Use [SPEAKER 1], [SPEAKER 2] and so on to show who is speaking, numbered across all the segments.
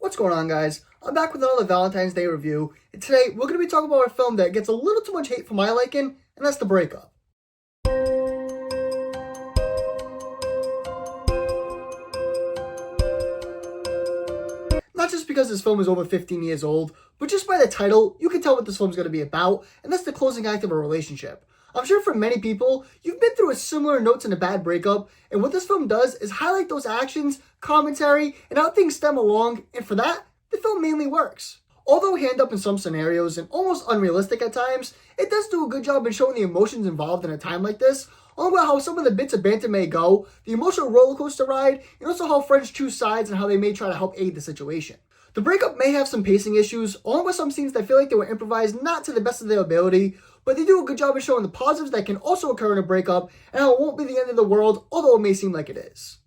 [SPEAKER 1] What's going on, guys? I'm back with another Valentine's Day review, and today we're going to be talking about a film that gets a little too much hate for my liking, and that's The Breakup. Not just because this film is over 15 years old, but just by the title, you can tell what this film's going to be about, and that's the closing act of a relationship. I'm sure for many people, you've been through a similar notes in a bad breakup, and what this film does is highlight those actions, commentary, and how things stem along, and for that, the film mainly works. Although hand up in some scenarios and almost unrealistic at times, it does do a good job in showing the emotions involved in a time like this, along with how some of the bits of banter may go, the emotional roller coaster ride, and also how friends choose sides and how they may try to help aid the situation. The breakup may have some pacing issues, along with some scenes that feel like they were improvised not to the best of their ability, but they do a good job of showing the positives that can also occur in a breakup and how it won't be the end of the world, although it may seem like it is.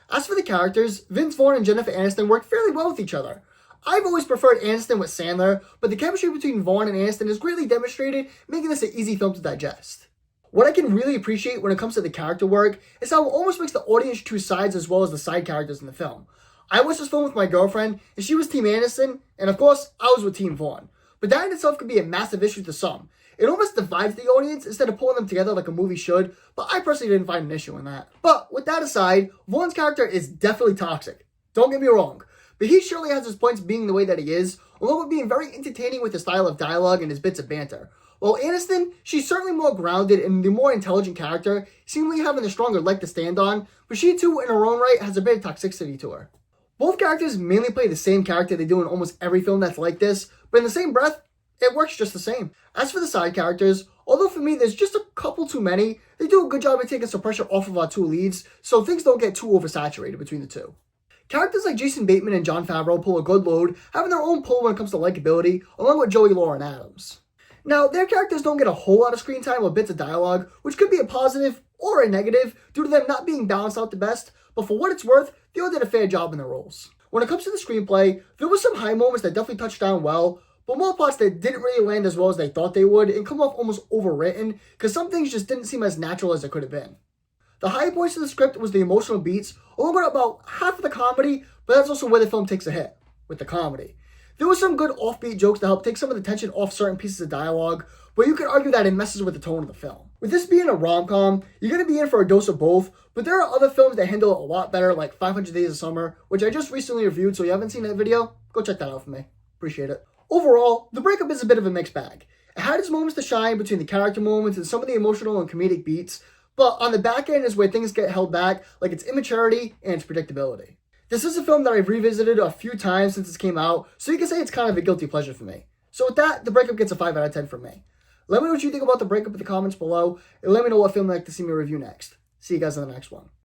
[SPEAKER 1] As for the characters, Vince Vaughn and Jennifer Aniston work fairly well with each other. I've always preferred Aniston with Sandler, but the chemistry between Vaughn and Aniston is greatly demonstrated, making this an easy film to digest. What I can really appreciate when it comes to the character work is how it almost makes the audience choose sides as well as the side characters in the film. I watched this film with my girlfriend, and she was Team Aniston, and of course, I was with Team Vaughn. But that in itself could be a massive issue to some. It almost divides the audience instead of pulling them together like a movie should, but I personally didn't find an issue in that. But with that aside, Vaughn's character is definitely toxic. Don't get me wrong. But he surely has his points being the way that he is, along with being very entertaining with his style of dialogue and his bits of banter. While Aniston, she's certainly more grounded and the more intelligent character, seemingly having a stronger leg to stand on, but she too, in her own right, has a bit of toxicity to her. Both characters mainly play the same character they do in almost every film that's like this, but in the same breath, it works just the same. As for the side characters, although for me there's just a couple too many, they do a good job of taking some pressure off of our two leads, so things don't get too oversaturated between the two. Characters like Jason Bateman and Jon Favreau pull a good load, having their own pull when it comes to likability, along with Joey Lauren Adams. Now, their characters don't get a whole lot of screen time or bits of dialogue, which could be a positive or a negative due to them not being balanced out the best, but for what it's worth, they all did a fair job in their roles. When it comes to the screenplay, there were some high moments that definitely touched down well, but more parts that didn't really land as well as they thought they would and come off almost overwritten because some things just didn't seem as natural as it could have been. The high points of the script was the emotional beats, along with about half of the comedy, but that's also where the film takes a hit, with the comedy. There were some good offbeat jokes to help take some of the tension off certain pieces of dialogue, but you could argue that it messes with the tone of the film. With this being a rom-com, you're going to be in for a dose of both, but there are other films that handle it a lot better, like 500 Days of Summer, which I just recently reviewed, so if you haven't seen that video, go check that out for me. Appreciate it. Overall, The Breakup is a bit of a mixed bag. It had its moments to shine between the character moments and some of the emotional and comedic beats, but on the back end is where things get held back, like its immaturity and its predictability. This is a film that I've revisited a few times since it came out, so you can say it's kind of a guilty pleasure for me. So with that, The Breakup gets a 5 out of 10 from me. Let me know what you think about The Breakup in the comments below, and let me know what film you'd like to see me review next. See you guys in the next one.